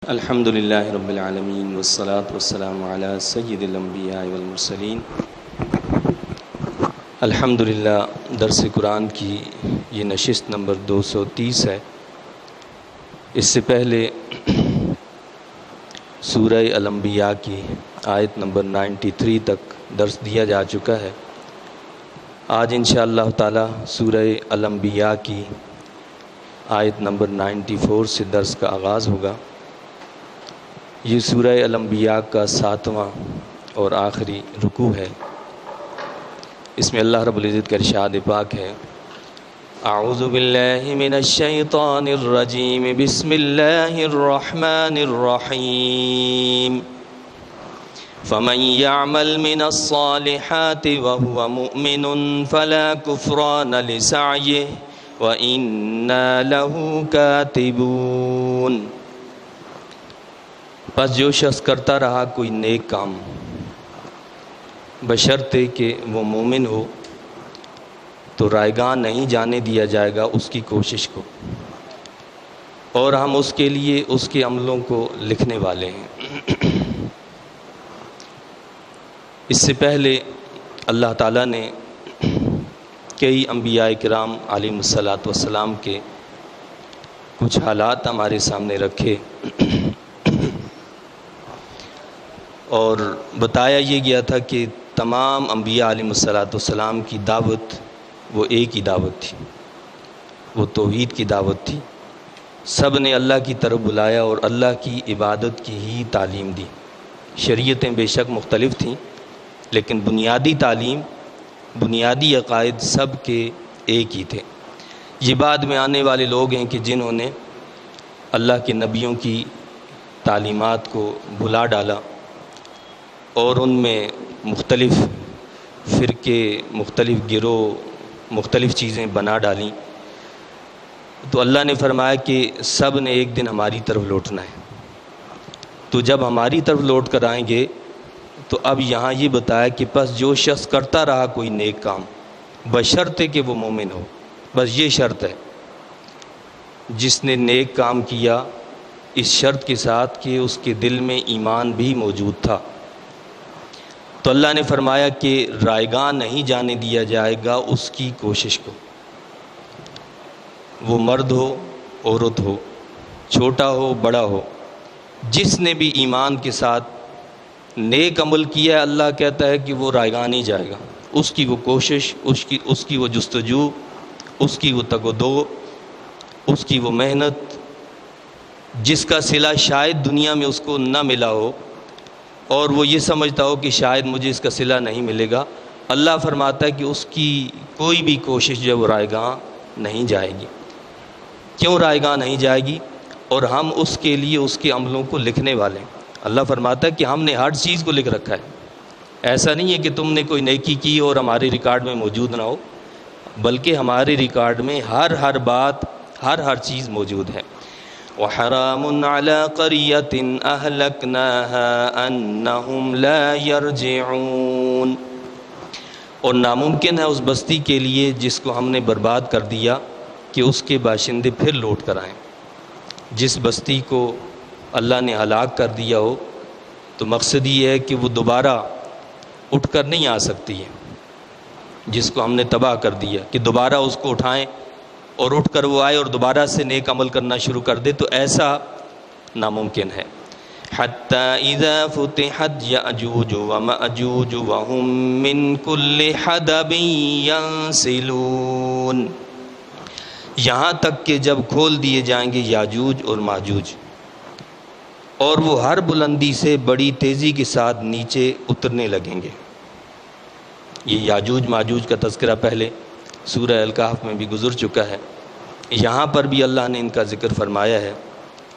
الحمد للہ رب العالمین والصلاة والسلام علی سید الانبیاء والمرسلین۔ الحمد للہ درس قرآن کی یہ نشست نمبر 230 ہے۔ اس سے پہلے سورہ الانبیاء کی آیت نمبر 93 تک درس دیا جا چکا ہے۔ آج انشاءاللہ تعالی سورہ الانبیاء کی آیت نمبر 94 سے درس کا آغاز ہوگا۔ یہ سورہ الانبیاء کا 7واں اور آخری رکوع ہے۔ اس میں اللہ رب العزت کا ارشاد پاک ہے، اعوذ باللہ من الشیطان الرجیم، بسم اللہ الرحمن الرحیم، فمن يعمل من الصالحات وهو مؤمن فلا كفران لسعيه وإنا له كاتبون۔ پس جو شخص کرتا رہا کوئی نیک کام بشرطے کہ وہ مومن ہو تو رائیگاں نہیں جانے دیا جائے گا اس کی کوشش کو، اور ہم اس کے لیے اس کے عملوں کو لکھنے والے ہیں۔ اس سے پہلے اللہ تعالیٰ نے کئی انبیاء کرام علیہم الصلاۃ والسلام کے کچھ حالات ہمارے سامنے رکھے اور بتایا یہ گیا تھا کہ تمام انبیاء علیہم الصلاۃ والسلام کی دعوت وہ ایک ہی دعوت تھی، وہ توحید کی دعوت تھی۔ سب نے اللہ کی طرف بلایا اور اللہ کی عبادت کی ہی تعلیم دی۔ شریعتیں بے شک مختلف تھیں، لیکن بنیادی تعلیم، بنیادی عقائد سب کے ایک ہی تھے۔ یہ بعد میں آنے والے لوگ ہیں کہ جنہوں نے اللہ کے نبیوں کی تعلیمات کو بھلا ڈالا اور ان میں مختلف فرقے، مختلف گروہ، مختلف چیزیں بنا ڈالیں، تو اللہ نے فرمایا کہ سب نے ایک دن ہماری طرف لوٹنا ہے۔ تو جب ہماری طرف لوٹ کر آئیں گے تو اب یہاں یہ بتایا کہ پس جو شخص کرتا رہا کوئی نیک کام بشرطے کہ وہ مومن ہو، بس یہ شرط ہے۔ جس نے نیک کام کیا اس شرط کے ساتھ کہ اس کے دل میں ایمان بھی موجود تھا، تو اللہ نے فرمایا کہ رائیگاں نہیں جانے دیا جائے گا اس کی کوشش کو، وہ مرد ہو، عورت ہو، چھوٹا ہو، بڑا ہو، جس نے بھی ایمان کے ساتھ نیک عمل کیا ہے، اللہ کہتا ہے کہ وہ رائیگاں نہیں جائے گا۔ اس کی وہ کوشش، اس کی وہ جستجو، اس کی وہ تگ و دو، اس کی وہ محنت، جس کا صلہ شاید دنیا میں اس کو نہ ملا ہو اور وہ یہ سمجھتا ہو کہ شاید مجھے اس کا صلہ نہیں ملے گا، اللہ فرماتا ہے کہ اس کی کوئی بھی کوشش جو ہے وہ رائیگاں نہیں جائے گی۔ کیوں رائیگاں نہیں جائے گی؟ اور ہم اس کے لیے اس کے عملوں کو لکھنے والے ہیں۔ اللہ فرماتا ہے کہ ہم نے ہر چیز کو لکھ رکھا ہے۔ ایسا نہیں ہے کہ تم نے کوئی نیکی کی اور ہمارے ریکارڈ میں موجود نہ ہو، بلکہ ہمارے ریکارڈ میں ہر بات، ہر چیز موجود ہے۔ وَحَرَامٌ عَلَىٰ قَرْيَةٍ أَهْلَكْنَاهَا أَنَّهُمْ لَا يَرْجِعُونَ، اور ناممکن ہے اس بستی کے لیے جس کو ہم نے برباد کر دیا کہ اس کے باشندے پھر لوٹ کر آئیں۔ جس بستی کو اللہ نے ہلاک کر دیا ہو تو مقصد یہ ہے کہ وہ دوبارہ اٹھ کر نہیں آ سکتی ہے۔ جس کو ہم نے تباہ کر دیا کہ دوبارہ اس کو اٹھائیں اور اٹھ کر وہ آئے اور دوبارہ سے نیک عمل کرنا شروع کر دے، تو ایسا ناممکن ہے۔ حَتَّى إِذَا فُتِحَتْ يَأْجُوجُ وَمَأْجُوجُ وَهُم مِّن كُلِّ حَدَبٍ يَنْسِلُونَ، یہاں تک کہ جب کھول دیے جائیں گے یاجوج اور ماجوج، اور وہ ہر بلندی سے بڑی تیزی کے ساتھ نیچے اترنے لگیں گے۔ یہ یاجوج ماجوج کا تذکرہ پہلے سورہ الکہف میں بھی گزر چکا ہے۔ یہاں پر بھی اللہ نے ان کا ذکر فرمایا ہے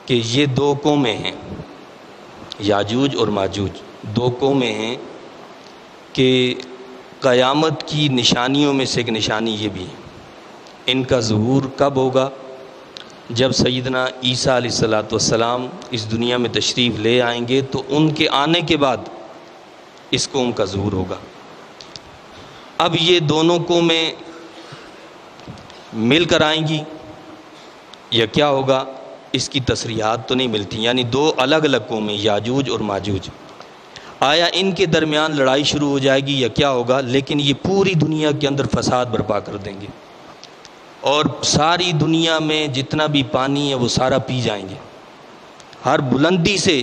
کہ یہ دو قومیں ہیں، یاجوج اور ماجوج دو قومیں ہیں کہ قیامت کی نشانیوں میں سے ایک نشانی یہ بھی ہے۔ ان کا ظہور کب ہوگا؟ جب سیدنا عیسیٰ علیہ الصلاۃ والسلام اس دنیا میں تشریف لے آئیں گے تو ان کے آنے کے بعد اس قوم کا ظہور ہوگا۔ اب یہ دونوں قومیں مل کر آئیں گی یا کیا ہوگا؟ اس کی تصریحات تو نہیں ملتی، یعنی دو الگ الگ قومیں یاجوج اور ماجوج، آیا ان کے درمیان لڑائی شروع ہو جائے گی یا کیا ہوگا؟ لیکن یہ پوری دنیا کے اندر فساد برپا کر دیں گے اور ساری دنیا میں جتنا بھی پانی ہے وہ سارا پی جائیں گے، ہر بلندی سے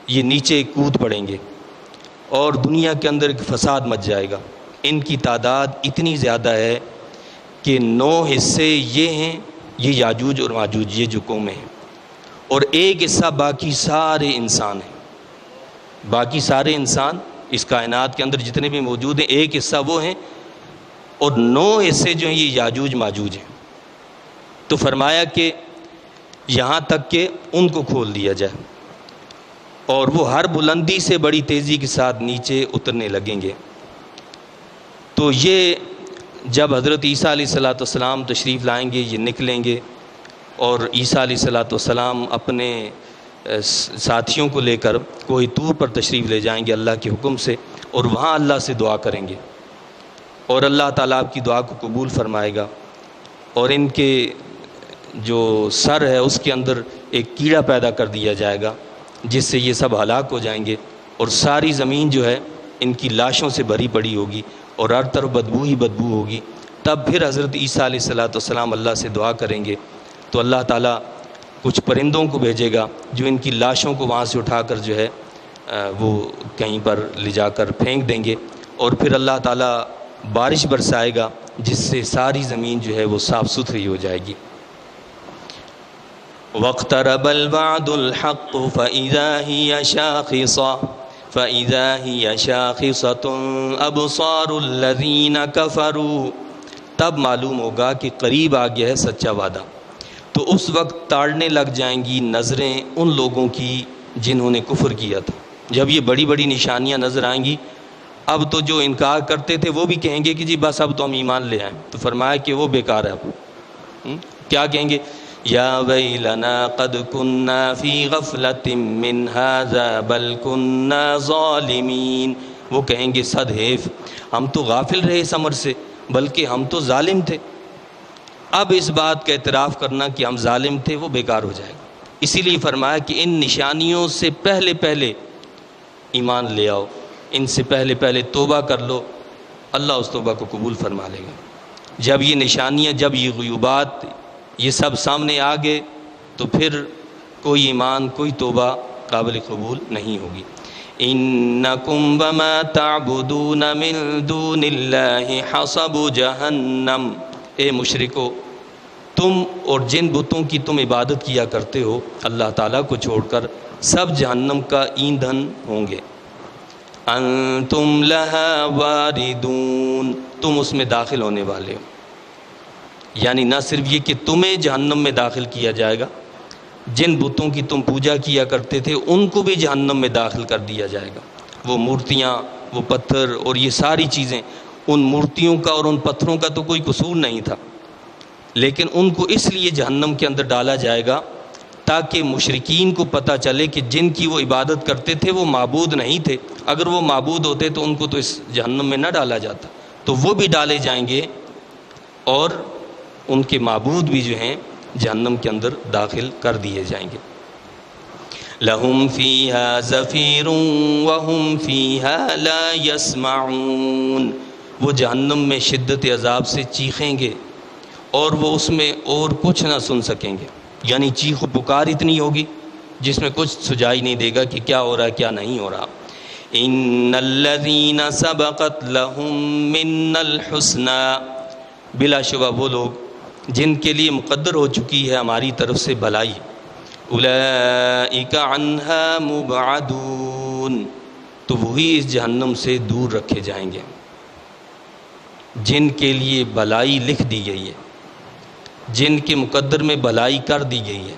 یہ نیچے کود پڑیں گے اور دنیا کے اندر ایک فساد مچ جائے گا۔ ان کی تعداد اتنی زیادہ ہے کہ 9 حصے یہ ہیں، یہ یاجوج اور ماجوج، یہ جو قومیں ہیں، اور ایک حصہ باقی سارے انسان ہیں۔ باقی سارے انسان اس کائنات کے اندر جتنے بھی موجود ہیں، ایک حصہ وہ ہیں اور 9 حصے جو ہیں یہ یاجوج ماجوج ہیں۔ تو فرمایا کہ یہاں تک کہ ان کو کھول دیا جائے اور وہ ہر بلندی سے بڑی تیزی کے ساتھ نیچے اترنے لگیں گے۔ تو یہ جب حضرت عیسیٰ علیہ السلام تشریف لائیں گے، یہ نکلیں گے اور عیسیٰ علیہ السلام اپنے ساتھیوں کو لے کر کوہ طور پر تشریف لے جائیں گے اللہ کے حکم سے، اور وہاں اللہ سے دعا کریں گے اور اللہ تعالیٰ آپ کی دعا کو قبول فرمائے گا، اور ان کے جو سر ہے اس کے اندر ایک کیڑا پیدا کر دیا جائے گا جس سے یہ سب ہلاک ہو جائیں گے، اور ساری زمین جو ہے ان کی لاشوں سے بھری پڑی ہوگی اور ہر طرف بدبو ہی بدبو ہوگی۔ تب پھر حضرت عیسیٰ علیہ السلام اللہ سے دعا کریں گے تو اللہ تعالیٰ کچھ پرندوں کو بھیجے گا جو ان کی لاشوں کو وہاں سے اٹھا کر جو ہے وہ کہیں پر لے جا کر پھینک دیں گے، اور پھر اللہ تعالیٰ بارش برسائے گا جس سے ساری زمین جو ہے وہ صاف ستھری ہو جائے گی۔ وَاقْتَرَبَ الْوَعْدُ الْحَقُّ فَإِذَا هِيَ شَاخِصَةٌ أَبْصَارُ الَّذِينَ كَفَرُوا، تب معلوم ہوگا کہ قریب آ گیا ہے سچا وعدہ، تو اس وقت تاڑنے لگ جائیں گی نظریں ان لوگوں کی جنہوں نے کفر کیا تھا۔ جب یہ بڑی بڑی نشانیاں نظر آئیں گی، اب تو جو انکار کرتے تھے وہ بھی کہیں گے کہ جی بس اب تو ہم ایمان لے آئیں، تو فرمایا کہ وہ بیکار ہے۔ اب کیا کہیں گے؟ یا ویلنا قد کننا فی غفلۃ من ھذا بل کننا ظالمین، وہ کہیں گے صد حیف، ہم تو غافل رہے اس امر سے بلکہ ہم تو ظالم تھے۔ اب اس بات کا اعتراف کرنا کہ ہم ظالم تھے وہ بیکار ہو جائے گا۔ اسی لیے فرمایا کہ ان نشانیوں سے پہلے پہلے ایمان لے آؤ، ان سے پہلے پہلے توبہ کر لو، اللہ اس توبہ کو قبول فرما لے گا۔ جب یہ نشانیاں، جب یہ غیوبات یہ سب سامنے آ گئے تو پھر کوئی ایمان، کوئی توبہ قابل قبول نہیں ہوگی۔ انکم وما تعبدون من دون اللہ حصب جہنم، اے مشرکو تم اور جن بتوں کی تم عبادت کیا کرتے ہو اللہ تعالیٰ کو چھوڑ کر، سب جہنم کا ایندھن ہوں گے۔ انتم لہا واردون، تم اس میں داخل ہونے والے ہو، یعنی نہ صرف یہ کہ تمہیں جہنم میں داخل کیا جائے گا، جن بتوں کی تم پوجا کیا کرتے تھے ان کو بھی جہنم میں داخل کر دیا جائے گا۔ وہ مورتیاں، وہ پتھر اور یہ ساری چیزیں، ان مورتیوں کا اور ان پتھروں کا تو کوئی قصور نہیں تھا، لیکن ان کو اس لیے جہنم کے اندر ڈالا جائے گا تاکہ مشرکین کو پتہ چلے کہ جن کی وہ عبادت کرتے تھے وہ معبود نہیں تھے، اگر وہ معبود ہوتے تو ان کو تو اس جہنم میں نہ ڈالا جاتا، تو وہ بھی ڈالے جائیں گے اور ان کے معبود بھی جو ہیں جہنم کے اندر داخل کر دیے جائیں گے۔ لَهُمْ فِيهَا زَفِيرٌ وَهُمْ فِيهَا لَا يَسْمَعُونَ، وہ جہنم میں شدت عذاب سے چیخیں گے اور وہ اس میں اور کچھ نہ سن سکیں گے، یعنی چیخ و پکار اتنی ہوگی جس میں کچھ سجائی نہیں دے گا کہ کیا ہو رہا ہے کیا نہیں ہو رہا۔ إِنَّ الَّذِينَ سَبَقَتْ لَهُم مِّنَّ الْحُسْنَى، بلا شبہ وہ لوگ جن کے لیے مقدر ہو چکی ہے ہماری طرف سے بھلائی، اولئک عنہا مبعدون، تو وہی اس جہنم سے دور رکھے جائیں گے۔ جن کے لیے بھلائی لکھ دی گئی ہے، جن کے مقدر میں بھلائی کر دی گئی ہے،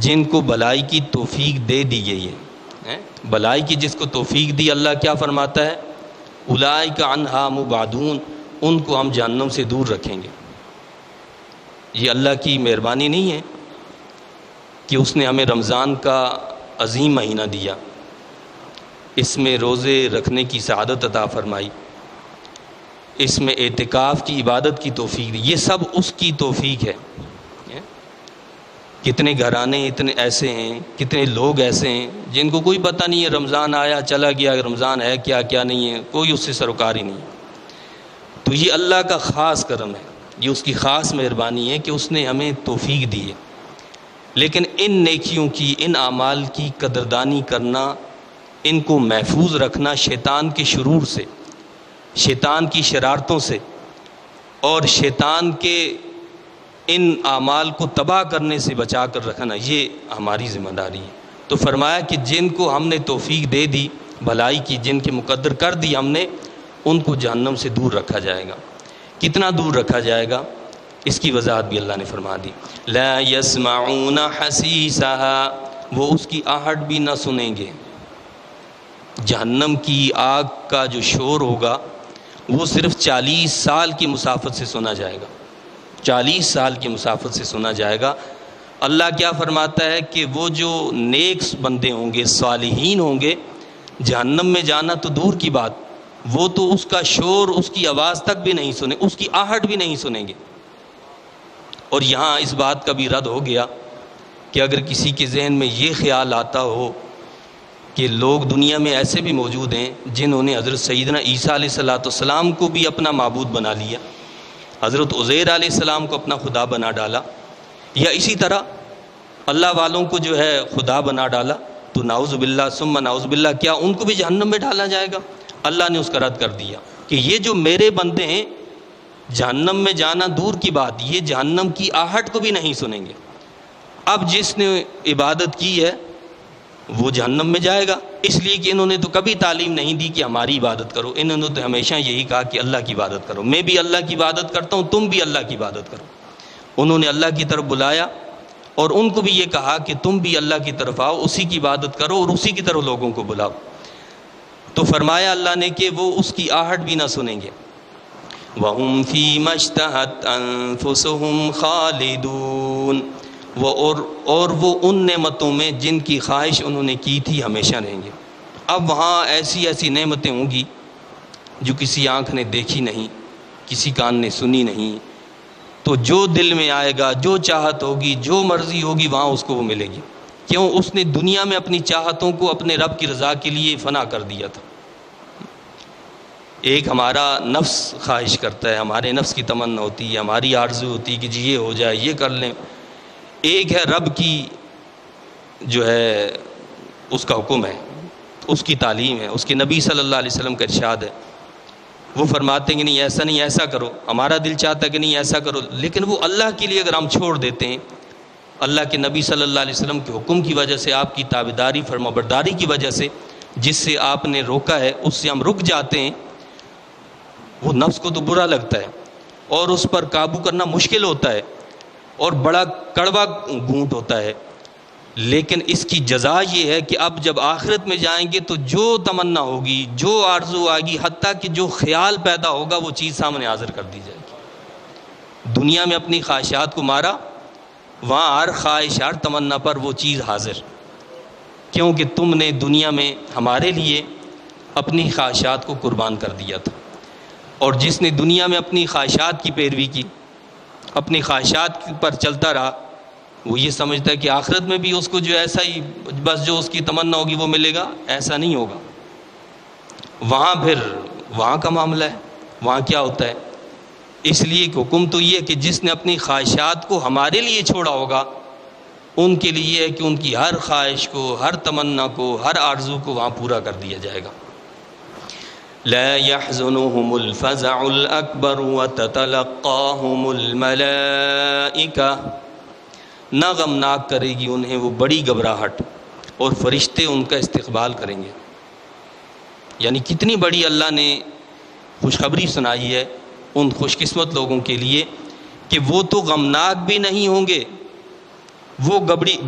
جن کو بھلائی کی توفیق دے دی گئی ہے، بھلائی کی جس کو توفیق دی، اللہ کیا فرماتا ہے؟ اولئک عنہا مبعدون، ان کو ہم جہنم سے دور رکھیں گے۔ یہ اللہ کی مہربانی نہیں ہے کہ اس نے ہمیں رمضان کا عظیم مہینہ دیا، اس میں روزے رکھنے کی سعادت عطا فرمائی، اس میں اعتکاف کی عبادت کی توفیق دی، یہ سب اس کی توفیق ہے۔ کتنے گھرانے اتنے ایسے ہیں، کتنے لوگ ایسے ہیں جن کو کوئی پتہ نہیں ہے رمضان آیا چلا گیا، رمضان ہے کیا کیا نہیں ہے، کوئی اس سے سروکار ہی نہیں۔ تو یہ اللہ کا خاص کرم ہے، یہ اس کی خاص مہربانی ہے کہ اس نے ہمیں توفیق دی ہے۔ لیکن ان نیکیوں کی، ان اعمال کی قدردانی کرنا، ان کو محفوظ رکھنا شیطان کے شرور سے، شیطان کی شرارتوں سے اور شیطان کے ان اعمال کو تباہ کرنے سے بچا کر رکھنا، یہ ہماری ذمہ داری ہے۔ تو فرمایا کہ جن کو ہم نے توفیق دے دی بھلائی کی، جن کے مقدر کر دی ہم نے، ان کو جہنم سے دور رکھا جائے گا۔ کتنا دور رکھا جائے گا اس کی وضاحت بھی اللہ نے فرما دی۔ لا يسمعون حسیسها، وہ اس کی آہٹ بھی نہ سنیں گے۔ جہنم کی آگ کا جو شور ہوگا وہ صرف 40 سال کی مسافت سے سنا جائے گا، 40 سال کی مسافت سے سنا جائے گا۔ اللہ کیا فرماتا ہے کہ وہ جو نیک بندے ہوں گے، صالحین ہوں گے، جہنم میں جانا تو دور کی بات، وہ تو اس کا شور، اس کی آواز تک بھی نہیں سنیں، اس کی آہٹ بھی نہیں سنیں گے۔ اور یہاں اس بات کا بھی رد ہو گیا کہ اگر کسی کے ذہن میں یہ خیال آتا ہو کہ لوگ دنیا میں ایسے بھی موجود ہیں جنہوں نے حضرت سیدنا عیسیٰ علیہ السلام کو بھی اپنا معبود بنا لیا، حضرت عزیر علیہ السلام کو اپنا خدا بنا ڈالا، یا اسی طرح اللہ والوں کو جو ہے خدا بنا ڈالا، تو نعوذ باللہ ثم نعوذ باللہ، کیا ان کو بھی جہنم میں ڈالا جائے گا؟ اللہ نے اس کا رد کر دیا کہ یہ جو میرے بندے ہیں، جہنم میں جانا دور کی بات، یہ جہنم کی آہٹ کو بھی نہیں سنیں گے۔ اب جس نے عبادت کی ہے وہ جہنم میں جائے گا، اس لیے کہ انہوں نے تو کبھی تعلیم نہیں دی کہ ہماری عبادت کرو، انہوں نے تو ہمیشہ یہی کہا کہ اللہ کی عبادت کرو، میں بھی اللہ کی عبادت کرتا ہوں، تم بھی اللہ کی عبادت کرو۔ انہوں نے اللہ کی طرف بلایا اور ان کو بھی یہ کہا کہ تم بھی اللہ کی طرف آؤ، اسی کی عبادت کرو اور اسی کی طرف لوگوں کو بلاؤ۔ تو فرمایا اللہ نے کہ وہ اس کی آہٹ بھی نہ سنیں گے۔ وَهُمْ فِي مَا اشْتَهَتْ أَنفُسُهُمْ خَالِدُونَ، اور وہ ان نعمتوں میں جن کی خواہش انہوں نے کی تھی ہمیشہ رہیں گے۔ اب وہاں ایسی ایسی نعمتیں ہوں گی جو کسی آنکھ نے دیکھی نہیں، کسی کان نے سنی نہیں، تو جو دل میں آئے گا، جو چاہت ہوگی، جو مرضی ہوگی، وہاں اس کو وہ ملے گی۔ کیوں؟ اس نے دنیا میں اپنی چاہتوں کو اپنے رب کی رضا کے لیے فنا کر دیا تھا۔ ایک ہمارا نفس خواہش کرتا ہے، ہمارے نفس کی تمنا ہوتی ہے، ہماری آرزو ہوتی ہے کہ جی یہ ہو جائے، یہ کر لیں۔ ایک ہے رب کی جو ہے اس کا حکم ہے، اس کی تعلیم ہے، اس کے نبی صلی اللہ علیہ وسلم کا ارشاد ہے۔ وہ فرماتے ہیں کہ نہیں ایسا نہیں، ایسا کرو، ہمارا دل چاہتا ہے کہ نہیں ایسا کرو، لیکن وہ اللہ کے لیے اگر ہم چھوڑ دیتے ہیں، اللہ کے نبی صلی اللہ علیہ وسلم کے حکم کی وجہ سے، آپ کی تابعداری فرمانبرداری کی وجہ سے، جس سے آپ نے روکا ہے اس سے ہم رک جاتے ہیں، وہ نفس کو تو برا لگتا ہے اور اس پر قابو کرنا مشکل ہوتا ہے اور بڑا کڑوا گھونٹ ہوتا ہے، لیکن اس کی جزا یہ ہے کہ اب جب آخرت میں جائیں گے تو جو تمنا ہوگی، جو آرزو آگی، حتیٰ کہ جو خیال پیدا ہوگا، وہ چیز سامنے حاضر کر دی جائے گی۔ دنیا میں اپنی خواہشات کو مارا، وہاں ہر خواہش، ہر تمنا پر وہ چیز حاضر، کیونکہ تم نے دنیا میں ہمارے لیے اپنی خواہشات کو قربان کر دیا تھا۔ اور جس نے دنیا میں اپنی خواہشات کی پیروی کی، اپنی خواہشات پر چلتا رہا، وہ یہ سمجھتا ہے کہ آخرت میں بھی اس کو جو ایسا ہی بس جو اس کی تمنا ہوگی وہ ملے گا، ایسا نہیں ہوگا۔ وہاں کا معاملہ ہے، وہاں کیا ہوتا ہے؟ اس لیے کہ حکم تو یہ ہے کہ جس نے اپنی خواہشات کو ہمارے لیے چھوڑا ہوگا، ان کے لیے ہے کہ ان کی ہر خواہش کو، ہر تمنا کو، ہر آرزو کو وہاں پورا کر دیا جائے گا۔ لا يحزنهم الفزع الأكبر وتتلقاهم الملائكة، نہ غمناک کرے گی انہیں وہ بڑی گھبراہٹ اور فرشتے ان کا استقبال کریں گے۔ یعنی کتنی بڑی اللہ نے خوشخبری سنائی ہے ان خوش قسمت لوگوں کے لیے کہ وہ تو غمناک بھی نہیں ہوں گے، وہ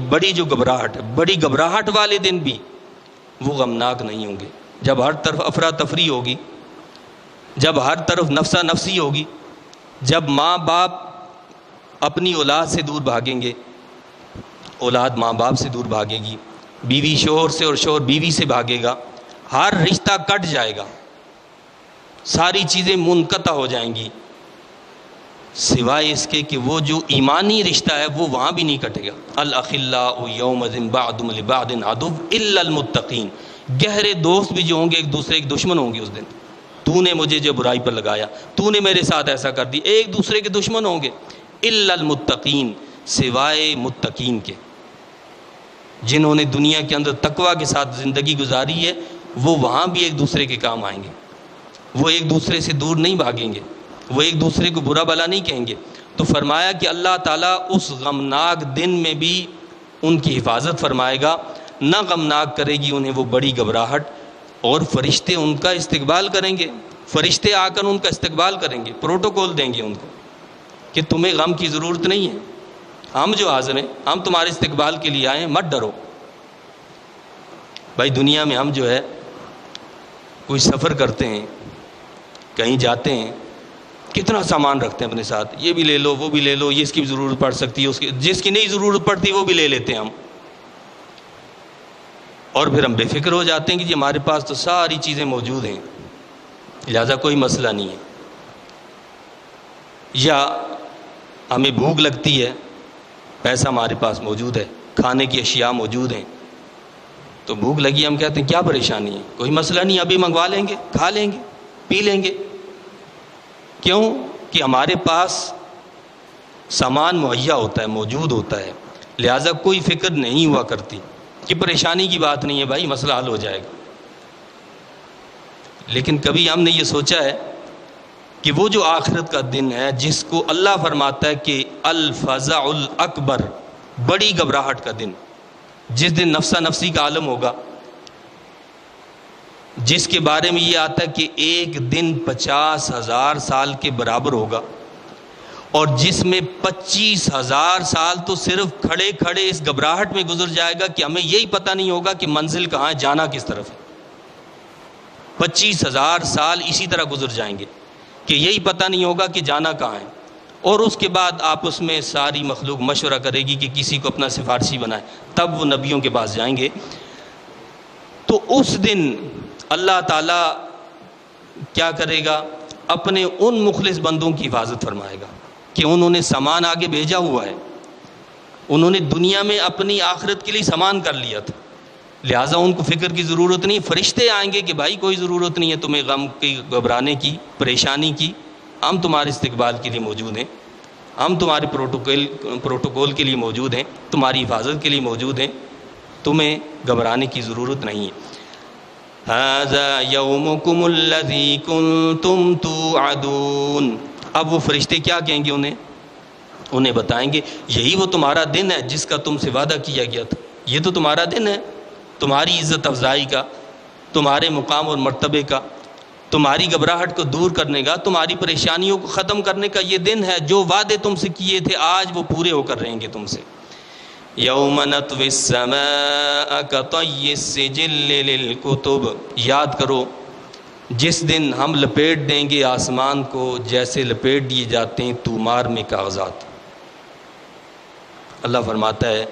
بڑی جو گھبراہٹ ہے، بڑی گھبراہٹ والے دن بھی وہ غمناک نہیں ہوں گے۔ جب ہر طرف افراتفری ہوگی، جب ہر طرف نفسا نفسی ہوگی، جب ماں باپ اپنی اولاد سے دور بھاگیں گے، اولاد ماں باپ سے دور بھاگے گی، بیوی شوہر سے اور شوہر بیوی سے بھاگے گا، ہر رشتہ کٹ جائے گا، ساری چیزیں منقطع ہو جائیں گی، سوائے اس کے کہ وہ جو ایمانی رشتہ ہے وہ وہاں بھی نہیں کٹے گا. الاخلاء یومئذ بعضهم لبعض عدو الا المتقین. گہرے دوست بھی جو ہوں گے ایک دوسرے کے دشمن ہوں گے اس دن. تو نے مجھے جو برائی پر لگایا, تو نے میرے ساتھ ایسا کر دی, ایک دوسرے کے دشمن ہوں گے. الا المتقین, سوائے متقین کے, جنہوں نے دنیا کے اندر تقوی کے ساتھ زندگی گزاری ہے, وہ وہاں بھی ایک دوسرے کے کام آئیں گے. وہ ایک دوسرے سے دور نہیں بھاگیں گے, وہ ایک دوسرے کو برا بھلا نہیں کہیں گے. تو فرمایا کہ اللہ تعالیٰ اس غمناک دن میں بھی ان کی حفاظت فرمائے گا, نہ غمناک کرے گی انہیں وہ بڑی گھبراہٹ, اور فرشتے ان کا استقبال کریں گے. فرشتے آ کر ان کا استقبال کریں گے, پروٹوکول دیں گے ان کو کہ تمہیں غم کی ضرورت نہیں ہے, ہم جو حاضر ہیں ہم تمہارے استقبال کے لیے آئے ہیں, مت ڈرو. بھائی دنیا میں ہم جو ہے کوئی سفر کرتے ہیں, کہیں جاتے ہیں, کتنا سامان رکھتے ہیں اپنے ساتھ, یہ بھی لے لو وہ بھی لے لو, یہ اس کی بھی ضرورت پڑ سکتی ہے, اس کی جس کی نہیں ضرورت پڑتی وہ بھی لے لیتے ہیں ہم, اور پھر ہم بے فکر ہو جاتے ہیں کہ جی ہمارے پاس تو ساری چیزیں موجود ہیں, لہذا کوئی مسئلہ نہیں ہے. یا ہمیں بھوک لگتی ہے, پیسہ ہمارے پاس موجود ہے, کھانے کی اشیاء موجود ہیں, تو بھوک لگی ہم کہتے ہیں کیا پریشانی ہے, کوئی مسئلہ نہیں, ابھی منگوا لیں گے, کھا لیں گے, پی لیں گے. کیوں کہ ہمارے پاس سامان مہیا ہوتا ہے, موجود ہوتا ہے, لہٰذا کوئی فکر نہیں ہوا کرتی کہ پریشانی کی بات نہیں ہے بھائی, مسئلہ حل ہو جائے گا. لیکن کبھی ہم نے یہ سوچا ہے کہ وہ جو آخرت کا دن ہے جس کو اللہ فرماتا ہے کہ الفزع الاکبر, بڑی گھبراہٹ کا دن, جس دن نفسا نفسی کا عالم ہوگا, جس کے بارے میں یہ آتا ہے کہ ایک دن 50,000 سال کے برابر ہوگا, اور جس میں 25,000 سال تو صرف کھڑے کھڑے اس گھبراہٹ میں گزر جائے گا کہ ہمیں یہی پتہ نہیں ہوگا کہ منزل کہاں ہے, جانا کس طرف ہے. 25,000 سال اسی طرح گزر جائیں گے کہ یہی پتہ نہیں ہوگا کہ جانا کہاں ہے. اور اس کے بعد آپس میں ساری مخلوق مشورہ کرے گی کہ کسی کو اپنا سفارشی بنائے, تب وہ نبیوں کے پاس جائیں گے. تو اس دن اللہ تعالیٰ کیا کرے گا, اپنے ان مخلص بندوں کی حفاظت فرمائے گا کہ انہوں نے سامان آگے بھیجا ہوا ہے, انہوں نے دنیا میں اپنی آخرت کے لیے سامان کر لیا تھا, لہٰذا ان کو فکر کی ضرورت نہیں. فرشتے آئیں گے کہ بھائی کوئی ضرورت نہیں ہے تمہیں غم کی, گھبرانے کی, پریشانی کی, ہم تمہارے استقبال کے لیے موجود ہیں, ہم تمہارے پروٹوکول کے لیے موجود ہیں, تمہاری حفاظت کے لیے موجود ہیں, تمہیں گھبرانے کی ضرورت نہیں ہے. ھذا یومکم الذی کنتم توعدون. اب وہ فرشتے کیا کہیں گے انہیں بتائیں گے یہی وہ تمہارا دن ہے جس کا تم سے وعدہ کیا گیا تھا, یہ تو تمہارا دن ہے, تمہاری عزت افزائی کا, تمہارے مقام اور مرتبے کا, تمہاری گھبراہٹ کو دور کرنے کا, تمہاری پریشانیوں کو ختم کرنے کا یہ دن ہے. جو وعدے تم سے کیے تھے آج وہ پورے ہو کر رہیں گے تم سے. یوم نطوی السماء کطی السجل للکتب. یاد کرو جس دن ہم لپیٹ دیں گے آسمان کو جیسے لپیٹ دیے جاتے ہیں تومار میں کاغذات. اللہ فرماتا ہے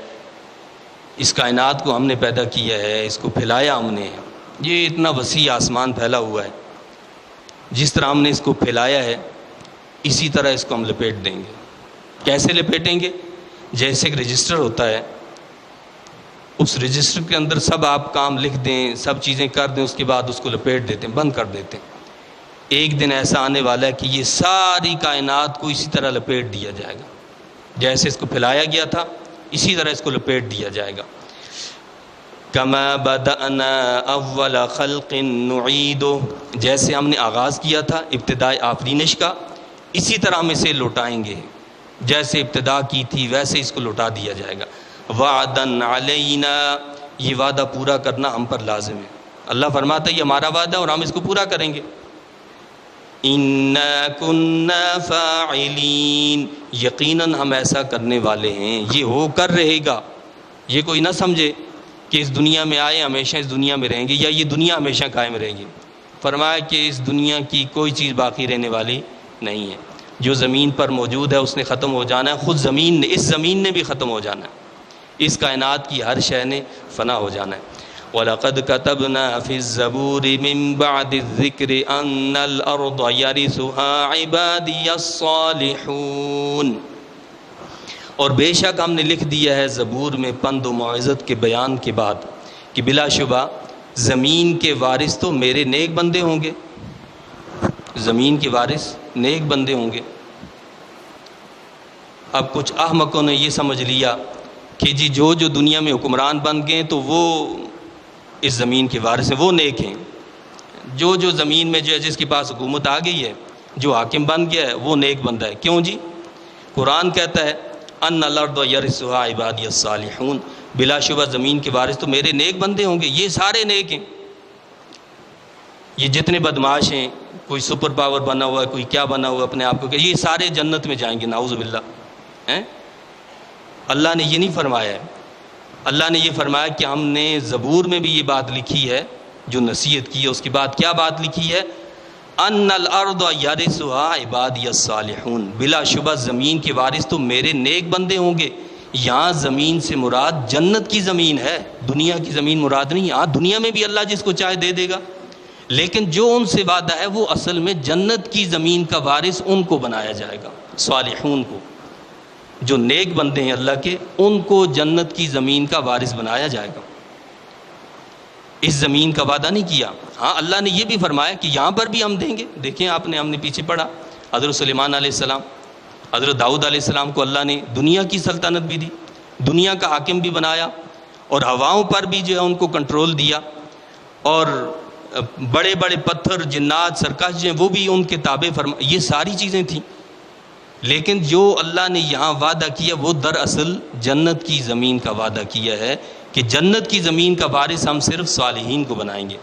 اس کائنات کو ہم نے پیدا کیا ہے, اس کو پھیلایا ہم نے, یہ اتنا وسیع آسمان پھیلا ہوا ہے, جس طرح ہم نے اس کو پھیلایا ہے اسی طرح اس کو ہم لپیٹ دیں گے. کیسے لپیٹیں گے؟ جیسے ایک رجسٹر ہوتا ہے, اس رجسٹر کے اندر سب آپ کام لکھ دیں, سب چیزیں کر دیں, اس کے بعد اس کو لپیٹ دیتے ہیں, بند کر دیتے ہیں. ایک دن ایسا آنے والا ہے کہ یہ ساری کائنات کو اسی طرح لپیٹ دیا جائے گا, جیسے اس کو پھیلایا گیا تھا اسی طرح اس کو لپیٹ دیا جائے گا. کما بدأنا اول خلق نعید. جیسے ہم نے آغاز کیا تھا ابتداء آفرینش کا, اسی طرح ہم اسے لوٹائیں گے, جیسے ابتدا کی تھی ویسے اس کو لوٹا دیا جائے گا. وعدن علینا. یہ وعدہ پورا کرنا ہم پر لازم ہے. اللہ فرماتا ہے یہ ہمارا وعدہ اور ہم اس کو پورا کریں گے. انا کنا فاعلین. یقیناً ہم ایسا کرنے والے ہیں, یہ ہو کر رہے گا. یہ کوئی نہ سمجھے کہ اس دنیا میں آئے ہمیشہ اس دنیا میں رہیں گے یا یہ دنیا ہمیشہ قائم رہے گی. فرمایا کہ اس دنیا کی کوئی چیز باقی رہنے والی نہیں ہے. جو زمین پر موجود ہے اس نے ختم ہو جانا ہے, خود اس زمین نے بھی ختم ہو جانا ہے, اس کائنات کی ہر شے نے فنا ہو جانا ہے. وَلَقَدْ كَتَبْنَا فِي الزَّبُورِ مِن بَعْدِ الذِّكْرِ أَنَّ الْأَرْضَ يَرِثُهَا عِبَادِيَ الصَّالِحُونَ، اور بے شک ہم نے لکھ دیا ہے زبور میں پند و موعظت کے بیان کے بعد کہ بلا شبہ زمین کے وارث تو میرے نیک بندے ہوں گے، زمین کے وارث نیک بندے ہوں گے۔ اب کچھ احمقوں نے یہ سمجھ لیا کہ جی جو دنیا میں حکمران بن گئے تو وہ اس زمین کے وارث ہیں، وہ نیک ہیں۔ جو زمین میں جو ہے جس کے پاس حکومت آ گئی ہے، جو حاکم بن گیا ہے، وہ نیک بندہ ہے۔ کیوں جی؟ قرآن کہتا ہے ان الارض یرثها عبادی الصالحون، بلا شبہ زمین کے وارث تو میرے نیک بندے ہوں گے، یہ سارے نیک ہیں۔ یہ جتنے بدماش ہیں، کوئی سپر پاور بنا ہوا ہے، کوئی کیا بنا ہوا ہے اپنے آپ کو، کہ یہ سارے جنت میں جائیں گے، نعوذ باللہ۔ اللہ نے یہ نہیں فرمایا ہے، اللہ نے یہ فرمایا کہ ہم نے زبور میں بھی یہ بات لکھی ہے جو نصیحت کی ہے، اس کے بعد کیا بات لکھی ہے؟ ان الارض یرثها عبادی الصالحون، بلا شبہ زمین کے وارث تو میرے نیک بندے ہوں گے۔ یہاں زمین سے مراد جنت کی زمین ہے، دنیا کی زمین مراد نہیں۔ ہاں دنیا میں بھی اللہ جس کو چاہے دے دے گا، لیکن جو ان سے وعدہ ہے وہ اصل میں جنت کی زمین کا وارث ان کو بنایا جائے گا، صالحون کو، جو نیک بندے ہیں اللہ کے، ان کو جنت کی زمین کا وارث بنایا جائے گا۔ اس زمین کا وعدہ نہیں کیا۔ ہاں اللہ نے یہ بھی فرمایا کہ یہاں پر بھی ہم دیں گے۔ دیکھیں ہم نے پیچھے پڑھا، حضرت سلیمان علیہ السلام، حضرت داؤد علیہ السلام کو اللہ نے دنیا کی سلطنت بھی دی، دنیا کا حاکم بھی بنایا، اور ہواؤں پر بھی جو ہے ان کو کنٹرول دیا، اور بڑے بڑے پتھر، جنات، سرکش جو ہیں وہ بھی ان کے تابع فرما، یہ ساری چیزیں تھیں۔ لیکن جو اللہ نے یہاں وعدہ کیا وہ دراصل جنت کی زمین کا وعدہ کیا ہے کہ جنت کی زمین کا وارث ہم صرف صالحین کو بنائیں گے۔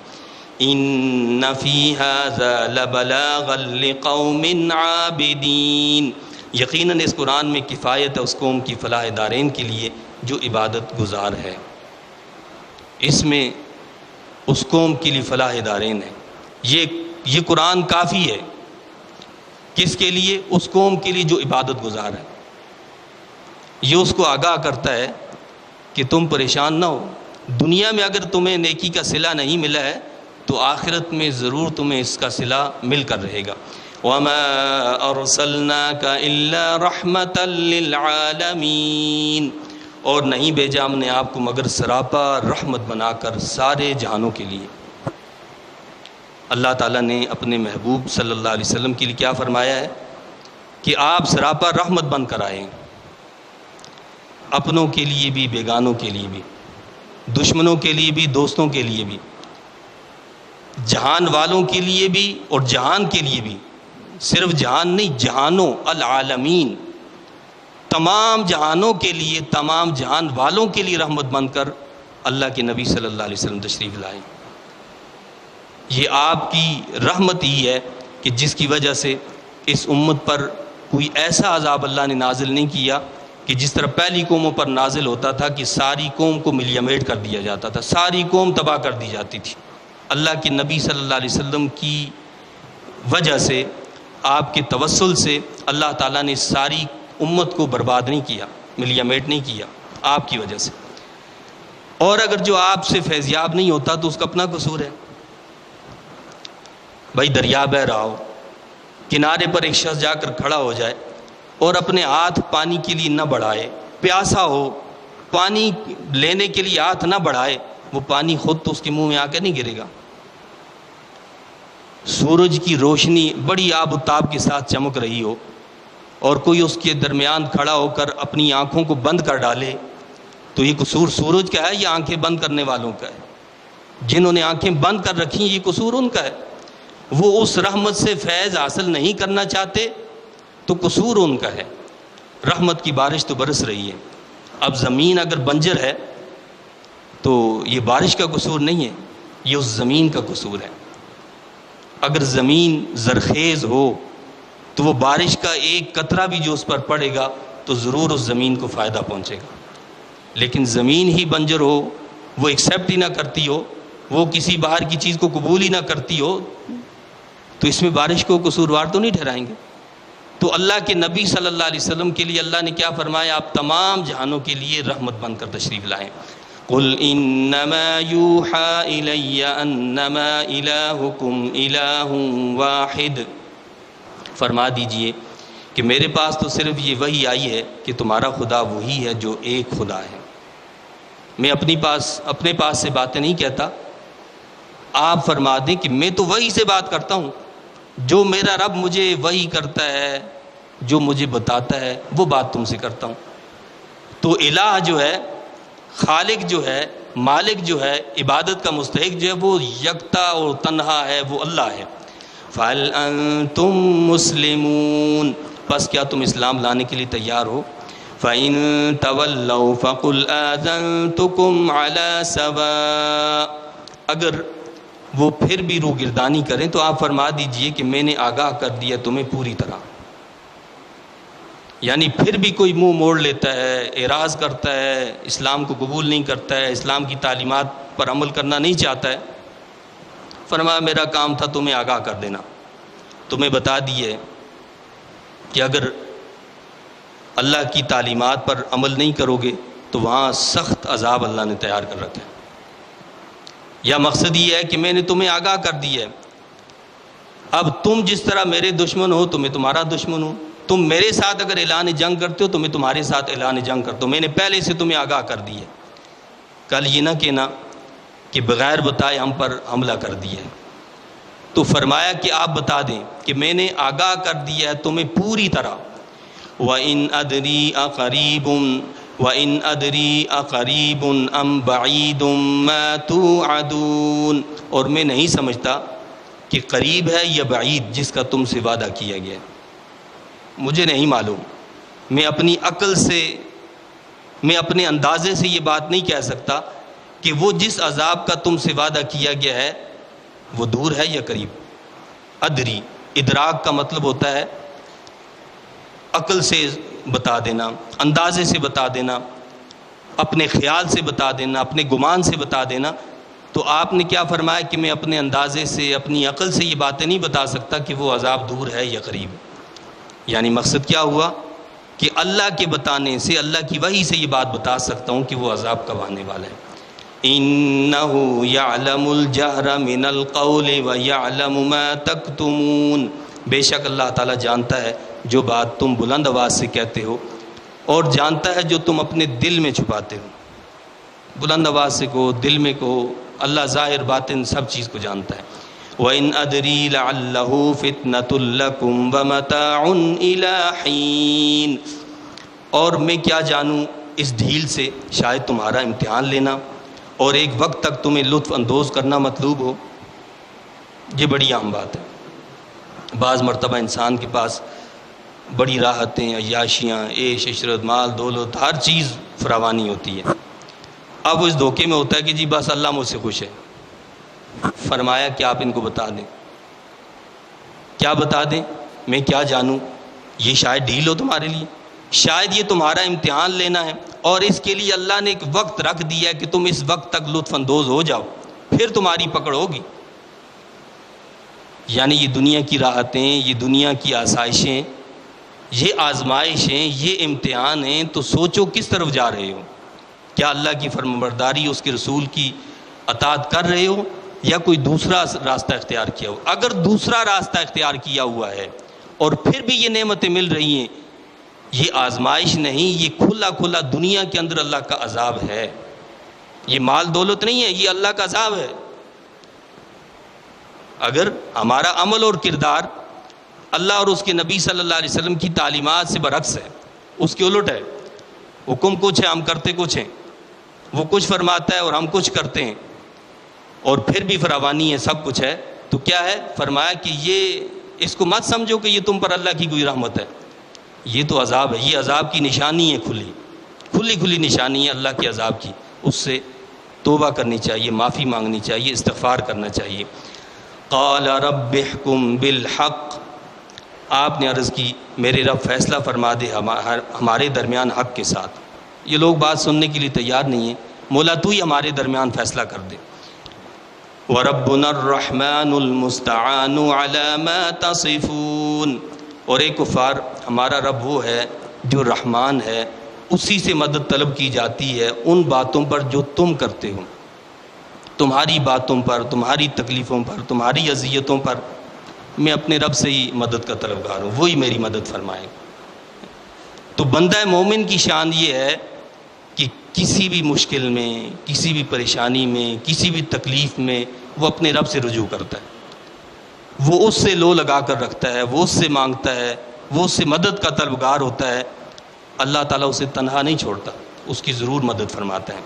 ان فی ھذا لبلاغا لقوم عابدین، یقیناً اس قرآن میں کفایت ہے اس قوم کی فلاح دارین کے لیے جو عبادت گزار ہے۔ اس میں اس قوم کے لیے فلاح دارین ہے۔ یہ قرآن کافی ہے کس کے لیے؟ اس قوم کے لیے جو عبادت گزار ہے۔ یہ اس کو آگاہ کرتا ہے کہ تم پریشان نہ ہو، دنیا میں اگر تمہیں نیکی کا صلہ نہیں ملا ہے تو آخرت میں ضرور تمہیں اس کا صلہ مل کر رہے گا۔ وَمَا أَرْسَلْنَاكَ إِلَّا رَحْمَةً لِّلْعَالَمِينَ، اور نہیں بھیجا ہم نے آپ کو مگر سراپا رحمت بنا کر سارے جہانوں کے لیے۔ اللہ تعالیٰ نے اپنے محبوب صلی اللہ علیہ وسلم کے لیے کیا فرمایا ہے کہ آپ سراپا رحمت بن کر آئے، اپنوں کے لیے بھی، بیگانوں کے لیے بھی، دشمنوں کے لیے بھی، دوستوں کے لیے بھی، جہان والوں کے لیے بھی اور جہان کے لیے بھی، صرف جہان نہیں، جہانوں، العالمین، تمام جہانوں کے لیے، تمام جہان والوں کے لیے رحمت بن کر اللہ کے نبی صلی اللہ علیہ وسلم تشریف لائے۔ یہ آپ کی رحمت ہی ہے کہ جس کی وجہ سے اس امت پر کوئی ایسا عذاب اللہ نے نازل نہیں کیا کہ جس طرح پہلی قوموں پر نازل ہوتا تھا کہ ساری قوم کو ملیمیٹ کر دیا جاتا تھا، ساری قوم تباہ کر دی جاتی تھی۔ اللہ کے نبی صلی اللہ علیہ وسلم کی وجہ سے، آپ کے توسل سے اللہ تعالیٰ نے ساری امت کو برباد نہیں کیا، ملیمیٹ نہیں کیا، آپ کی وجہ سے۔ اور اگر جو آپ سے فیضیاب نہیں ہوتا تو اس کا اپنا قصور ہے۔ بھائی دریا بہہ رہا ہو، کنارے پر ایک شخص جا کر کھڑا ہو جائے اور اپنے ہاتھ پانی کے لیے نہ بڑھائے، پیاسا ہو، پانی لینے کے لیے ہاتھ نہ بڑھائے، وہ پانی خود تو اس کے منہ میں آ کے نہیں گرے گا۔ سورج کی روشنی بڑی آب و تاب کے ساتھ چمک رہی ہو اور کوئی اس کے درمیان کھڑا ہو کر اپنی آنکھوں کو بند کر ڈالے تو یہ قصور سورج کا ہے یا آنکھیں بند کرنے والوں کا ہے؟ جنہوں نے آنکھیں بند کر رکھی یہ قصور ان کا ہے۔ وہ اس رحمت سے فیض حاصل نہیں کرنا چاہتے تو قصور ان کا ہے۔ رحمت کی بارش تو برس رہی ہے، اب زمین اگر بنجر ہے تو یہ بارش کا قصور نہیں ہے، یہ اس زمین کا قصور ہے۔ اگر زمین زرخیز ہو تو وہ بارش کا ایک قطرہ بھی جو اس پر پڑے گا تو ضرور اس زمین کو فائدہ پہنچے گا۔ لیکن زمین ہی بنجر ہو، وہ ایکسیپٹ ہی نہ کرتی ہو، وہ کسی باہر کی چیز کو قبول ہی نہ کرتی ہو، تو اس میں بارش کو قصوروار تو نہیں ٹھہرائیں گے۔ تو اللہ کے نبی صلی اللہ علیہ وسلم کے لیے اللہ نے کیا فرمایا؟ آپ تمام جہانوں کے لیے رحمت بن کر تشریف لائیں۔ قل انما یوحى الی انما الہکم الہ واحد، فرما دیجئے کہ میرے پاس تو صرف یہ وحی آئی ہے کہ تمہارا خدا وہی ہے جو ایک خدا ہے۔ میں اپنے پاس سے باتیں نہیں کہتا، آپ فرما دیں کہ میں تو وحی سے بات کرتا ہوں، جو میرا رب مجھے وحی کرتا ہے، جو مجھے بتاتا ہے وہ بات تم سے کرتا ہوں۔ تو الہ جو ہے، خالق جو ہے، مالک جو ہے، عبادت کا مستحق جو ہے، وہ یکتا اور تنہا ہے، وہ اللہ ہے۔ فَهَلْ أَنْتُمْ مُسْلِمُونَ، پس کیا تم اسلام لانے کے لیے تیار ہو؟ فَإِن تَوَلَّوْا فَقُلْ آذَنْتُكُمْ عَلَى سَوَاءٍ، اگر وہ پھر بھی روگردانی کریں تو آپ فرما دیجئے کہ میں نے آگاہ کر دیا تمہیں پوری طرح۔ یعنی پھر بھی کوئی منہ موڑ لیتا ہے، اعراض کرتا ہے، اسلام کو قبول نہیں کرتا ہے، اسلام کی تعلیمات پر عمل کرنا نہیں چاہتا ہے، فرمایا میرا کام تھا تمہیں آگاہ کر دینا، تمہیں بتا دیے کہ اگر اللہ کی تعلیمات پر عمل نہیں کرو گے تو وہاں سخت عذاب اللہ نے تیار کر رکھا ہے۔ یا مقصد یہ ہے کہ میں نے تمہیں آگاہ کر دیا ہے، اب تم جس طرح میرے دشمن ہو تو میں تمہارا دشمن ہوں، تم میرے ساتھ اگر اعلان جنگ کرتے ہو تو میں تمہارے ساتھ اعلان جنگ کرتا ہوں، میں نے پہلے سے تمہیں آگاہ کر دی ہے۔ کل یہ نہ کہنا کہ بغیر بتائے ہم پر حملہ کر دیا ہے، تو فرمایا کہ آپ بتا دیں کہ میں نے آگاہ کر دیا ہے تمہیں پوری طرح۔ وَإِنْ أَدْرِي أَقَرِيبٌ أَمْ بَعِيدٌ مَا تُوعَدُونَ، اور میں نہیں سمجھتا کہ قریب ہے یا بعید جس کا تم سے وعدہ کیا گیا ہے، مجھے نہیں معلوم، میں اپنی عقل سے، میں اپنے اندازے سے یہ بات نہیں کہہ سکتا کہ وہ جس عذاب کا تم سے وعدہ کیا گیا ہے وہ دور ہے یا قریب۔ ادری، ادراک کا مطلب ہوتا ہے عقل سے بتا دینا، اندازے سے بتا دینا، اپنے خیال سے بتا دینا، اپنے گمان سے بتا دینا۔ تو آپ نے کیا فرمایا کہ میں اپنے اندازے سے، اپنی عقل سے یہ باتیں نہیں بتا سکتا کہ وہ عذاب دور ہے یا قریب۔ یعنی مقصد کیا ہوا کہ اللہ کے بتانے سے، اللہ کی وحی سے یہ بات بتا سکتا ہوں کہ وہ عذاب کب آنے والا ہے۔ إِنَّهُ يَعْلَمُ الْجَهْرَ مِنَ الْقَوْلِ وَيَعْلَمُ مَا تَكْتُمُونَ، بے شک اللہ تعالیٰ جانتا ہے جو بات تم بلند آواز سے کہتے ہو، اور جانتا ہے جو تم اپنے دل میں چھپاتے ہو۔ بلند آواز سے کہو، دل میں کہو، اللہ ظاہر باطن سب چیز کو جانتا ہے۔ وَإِنْ أَدْرِي لَعَلَّهُ فِتْنَةٌ لَكُمْ وَمَتَاعٌ إِلَىٰ حِينٍ، اور میں کیا جانوں اس ڈھیل سے، شاید تمہارا امتحان لینا اور ایک وقت تک تمہیں لطف اندوز کرنا مطلوب ہو۔ یہ بڑی عام بات ہے، بعض مرتبہ انسان کے پاس بڑی راحتیں، عیاشیاں، عیش عشرت، مال دولت، ہر چیز فراوانی ہوتی ہے، اب وہ اس دھوکے میں ہوتا ہے کہ جی بس اللہ مجھ سے خوش ہے۔ فرمایا کہ آپ ان کو بتا دیں، کیا بتا دیں؟ میں کیا جانوں، یہ شاید ڈھیل ہو تمہارے لیے، شاید یہ تمہارا امتحان لینا ہے، اور اس کے لیے اللہ نے ایک وقت رکھ دیا ہے کہ تم اس وقت تک لطف اندوز ہو جاؤ، پھر تمہاری پکڑ ہوگی۔ یعنی یہ دنیا کی راحتیں، یہ دنیا کی آسائشیں، یہ آزمائشیں، یہ امتحان ہیں، تو سوچو کس طرف جا رہے ہو، کیا اللہ کی فرمانبرداری، اس کے رسول کی اطاعت کر رہے ہو یا کوئی دوسرا راستہ اختیار کیا ہو؟ اگر دوسرا راستہ اختیار کیا ہوا ہے اور پھر بھی یہ نعمتیں مل رہی ہیں، یہ آزمائش نہیں، یہ کھلا کھلا دنیا کے اندر اللہ کا عذاب ہے، یہ مال دولت نہیں ہے، یہ اللہ کا عذاب ہے۔ اگر ہمارا عمل اور کردار اللہ اور اس کے نبی صلی اللہ علیہ وسلم کی تعلیمات سے برعکس ہے، اس کے الٹ ہے، حکم کچھ ہے، ہم کرتے کچھ ہیں، وہ کچھ فرماتا ہے اور ہم کچھ کرتے ہیں، اور پھر بھی فراوانی ہے، سب کچھ ہے، تو کیا ہے؟ فرمایا کہ یہ اس کو مت سمجھو کہ یہ تم پر اللہ کی کوئی رحمت ہے، یہ تو عذاب ہے، یہ عذاب کی نشانی ہے، کھلی نشانی ہے اللہ کے عذاب کی۔ اس سے توبہ کرنی چاہیے، معافی مانگنی چاہیے، استغفار کرنا چاہیے۔ قال رب احکم بالحق، آپ نے عرض کی میرے رب فیصلہ فرما دے ہمارے درمیان حق کے ساتھ۔ یہ لوگ بات سننے کے لیے تیار نہیں ہیں، مولا تو ہی ہمارے درمیان فیصلہ کر دے۔ وَرَبُّنَا الرَّحْمَنُ الْمُسْتَعَانُ عَلَى مَا تَصِفُونَ، اور ایک کفار، ہمارا رب وہ ہے جو رحمان ہے اسی سے مدد طلب کی جاتی ہے ان باتوں پر جو تم کرتے ہو، تمہاری باتوں پر، تمہاری تکلیفوں پر، تمہاری اذیتوں پر میں اپنے رب سے ہی مدد کا طلبگار ہوں، وہی میری مدد فرمائے گا۔ تو بندہ مومن کی شان یہ ہے کہ کسی بھی مشکل میں، کسی بھی پریشانی میں، کسی بھی تکلیف میں وہ اپنے رب سے رجوع کرتا ہے، وہ اس سے لو لگا کر رکھتا ہے، وہ اس سے مانگتا ہے، وہ اس سے مدد کا طلبگار ہوتا ہے۔ اللہ تعالیٰ اسے تنہا نہیں چھوڑتا، اس کی ضرور مدد فرماتا ہے۔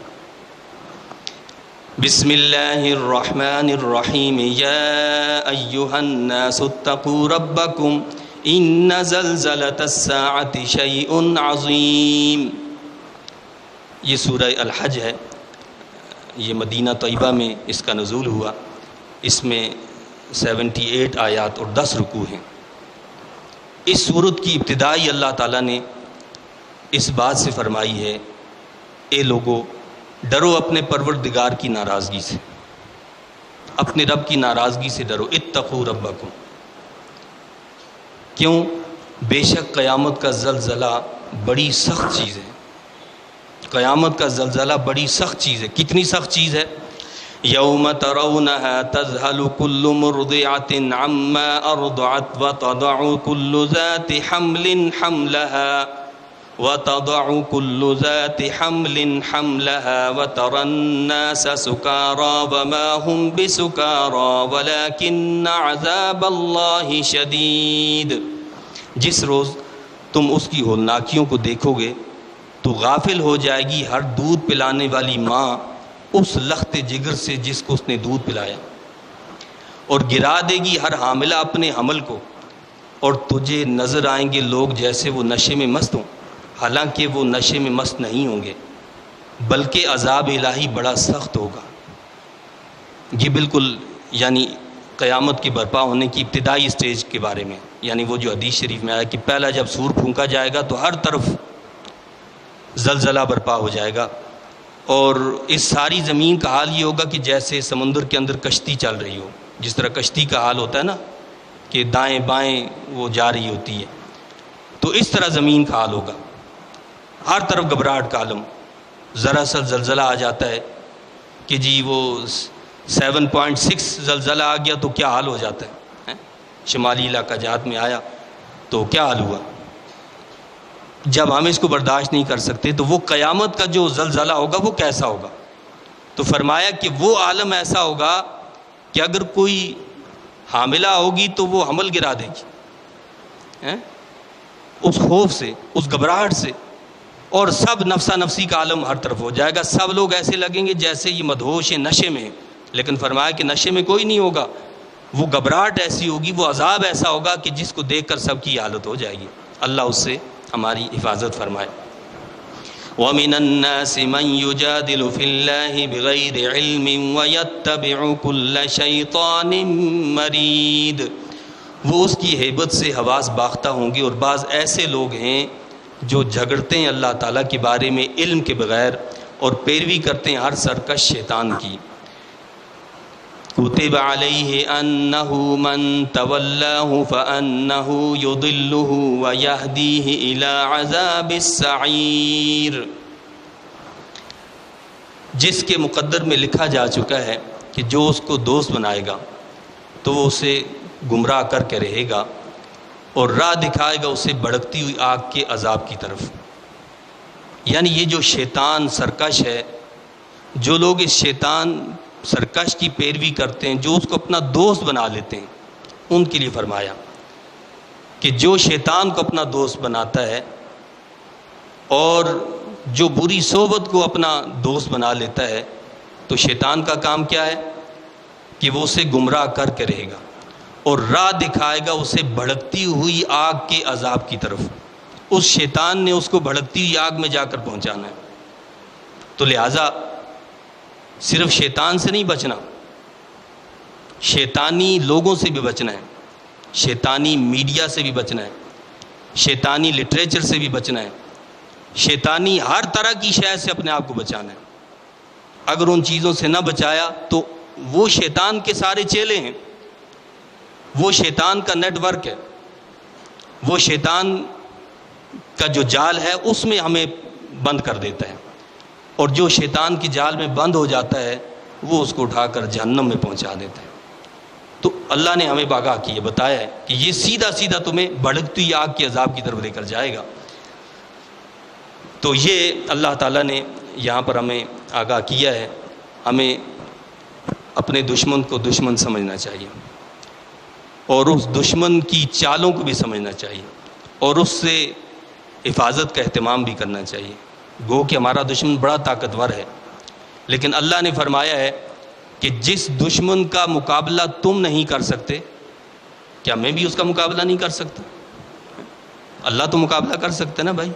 بسم اللہ الرحمن الرحیم، یا ایہا الناس اتقوا ربکم ان زلزلۃ الساعۃ شیء عظیم۔ یہ سورہ الحج ہے، یہ مدینہ طیبہ میں اس کا نزول ہوا، اس میں 78 آیات اور 10 رکوع ہیں۔ اس سورت کی ابتدائی اللہ تعالیٰ نے اس بات سے فرمائی ہے، اے لوگو ڈرو اپنے پروردگار کی ناراضگی سے، اپنے رب کی ناراضگی سے ڈرو، اتقوا ربکم۔ کیوں؟ بے شک قیامت کا زلزلہ بڑی سخت چیز ہے، قیامت کا زلزلہ بڑی سخت چیز ہے۔ کتنی سخت چیز ہے؟ یوم ترونها تذہل کل مرضعۃ عما ارضعت وتضع کل ذات حمل حملها وترى الناس سکارى وما هم بسکارى ولكن عذاب اللہ شدید۔ جس روز تم اس کی ہولناکیوں کو دیکھو گے تو غافل ہو جائے گی ہر دودھ پلانے والی ماں اس لخت جگر سے جس کو اس نے دودھ پلایا، اور گرا دے گی ہر حاملہ اپنے حمل کو، اور تجھے نظر آئیں گے لوگ جیسے وہ نشے میں مست ہوں، حالانکہ وہ نشے میں مست نہیں ہوں گے، بلکہ عذاب الہی بڑا سخت ہوگا۔ یہ بالکل یعنی قیامت کے برپا ہونے کی ابتدائی سٹیج کے بارے میں، یعنی وہ جو حدیث شریف میں آیا کہ پہلا جب سور پھونکا جائے گا تو ہر طرف زلزلہ برپا ہو جائے گا، اور اس ساری زمین کا حال یہ ہوگا کہ جیسے سمندر کے اندر کشتی چل رہی ہو، جس طرح کشتی کا حال ہوتا ہے نا کہ دائیں بائیں وہ جا رہی ہوتی ہے، تو اس طرح زمین کا حال ہوگا، ہر طرف گھبراہٹ کا عالم۔ ذرا سا زلزلہ آ جاتا ہے کہ جی وہ 7.6 زلزلہ آ گیا تو کیا حال ہو جاتا ہے، شمالی علاقہ جات میں آیا تو کیا حال ہوا۔ جب ہم اس کو برداشت نہیں کر سکتے تو وہ قیامت کا جو زلزلہ ہوگا وہ کیسا ہوگا؟ تو فرمایا کہ وہ عالم ایسا ہوگا کہ اگر کوئی حاملہ ہوگی تو وہ حمل گرا دے گی، اس خوف سے، اس گھبراہٹ سے، اور سب نفسا نفسی کا عالم ہر طرف ہو جائے گا۔ سب لوگ ایسے لگیں گے جیسے یہ مدہوش نشے میں ہیں، لیکن فرمایا کہ نشے میں کوئی نہیں ہوگا، وہ گھبراہٹ ایسی ہوگی، وہ عذاب ایسا ہوگا کہ جس کو دیکھ کر سب کی حالت ہو جائے گی۔ اللہ اس سے ہماری حفاظت فرمائے۔ وَمِنَ النَّاسِ مَن يُجَادِلُ فِي اللَّهِ بِغَيْرِ عِلْمٍ وَيَتَّبِعُ كُلَّ شَيْطَانٍ مَرِيدٍ۔ وہ اس کی ہیبت سے حواس باختہ ہوں گے، اور بعض ایسے لوگ ہیں جو جھگڑتے ہیں اللہ تعالیٰ کے بارے میں علم کے بغیر، اور پیروی کرتے ہیں ہر سرکش شیطان کی۔ کتب علیہ انہ من تولاہ فانہ یضلہ ویہدیہ الی عذاب السعیر۔ جس کے مقدر میں لکھا جا چکا ہے کہ جو اس کو دوست بنائے گا تو وہ اسے گمراہ کر کے رہے گا، اور راہ دکھائے گا اسے بھڑکتی ہوئی آگ کے عذاب کی طرف۔ یعنی یہ جو شیطان سرکش ہے، جو لوگ اس شیطان سرکش کی پیروی کرتے ہیں، جو اس کو اپنا دوست بنا لیتے ہیں، ان کے لیے فرمایا کہ جو شیطان کو اپنا دوست بناتا ہے اور جو بری صحبت کو اپنا دوست بنا لیتا ہے، تو شیطان کا کام کیا ہے کہ وہ اسے گمراہ کر کے رہے گا اور راہ دکھائے گا اسے بھڑکتی ہوئی آگ کے عذاب کی طرف۔ اس شیطان نے اس کو بھڑکتی ہوئی آگ میں جا کر پہنچانا ہے۔ تو لہٰذا صرف شیطان سے نہیں بچنا، شیطانی لوگوں سے بھی بچنا ہے، شیطانی میڈیا سے بھی بچنا ہے، شیطانی لٹریچر سے بھی بچنا ہے، شیطانی ہر طرح کی شے سے اپنے آپ کو بچانا ہے۔ اگر ان چیزوں سے نہ بچایا تو وہ شیطان کے سارے چیلے ہیں، وہ شیطان کا نیٹ ورک ہے، وہ شیطان کا جو جال ہے اس میں ہمیں بند کر دیتا ہے، اور جو شیطان کی جال میں بند ہو جاتا ہے وہ اس کو اٹھا کر جہنم میں پہنچا دیتا ہے۔ تو اللہ نے ہمیں آگاہ کیا، بتایا ہے کہ یہ سیدھا سیدھا تمہیں بھڑکتی آگ کے عذاب کی طرف لے کر جائے گا۔ تو یہ اللہ تعالیٰ نے یہاں پر ہمیں آگاہ کیا ہے، ہمیں اپنے دشمن کو دشمن سمجھنا چاہیے، اور اس دشمن کی چالوں کو بھی سمجھنا چاہیے، اور اس سے حفاظت کا اہتمام بھی کرنا چاہیے۔ گو کہ ہمارا دشمن بڑا طاقتور ہے، لیکن اللہ نے فرمایا ہے کہ جس دشمن کا مقابلہ تم نہیں کر سکتے، کیا میں بھی اس کا مقابلہ نہیں کر سکتا؟ اللہ تو مقابلہ کر سکتے نا بھائی۔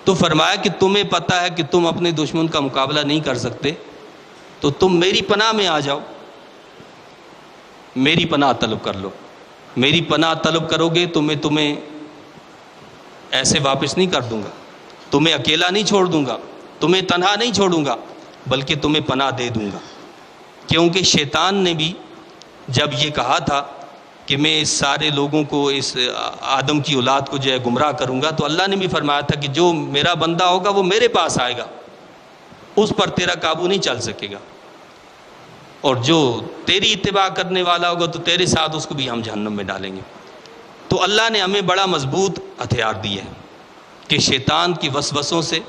تو فرمایا کہ تمہیں پتہ ہے کہ تم اپنے دشمن کا مقابلہ نہیں کر سکتے، تو تم میری پناہ میں آ جاؤ، میری پناہ طلب کر لو۔ میری پناہ طلب کرو گے تو میں تمہیں ایسے واپس نہیں کر دوں گا، تمہیں اکیلا نہیں چھوڑ دوں گا، تمہیں تنہا نہیں چھوڑوں گا، بلکہ تمہیں پناہ دے دوں گا۔ کیونکہ شیطان نے بھی جب یہ کہا تھا کہ میں اس سارے لوگوں کو، اس آدم کی اولاد کو جو ہے گمراہ کروں گا، تو اللہ نے بھی فرمایا تھا کہ جو میرا بندہ ہوگا وہ میرے پاس آئے گا، اس پر تیرا قابو نہیں چل سکے گا، اور جو تیری اتباع کرنے والا ہوگا تو تیرے ساتھ اس کو بھی ہم جہنم میں ڈالیں گے۔ تو اللہ نے ہمیں بڑا مضبوط ہتھیار دیا ہے کہ شیطان کی وسوسوں سے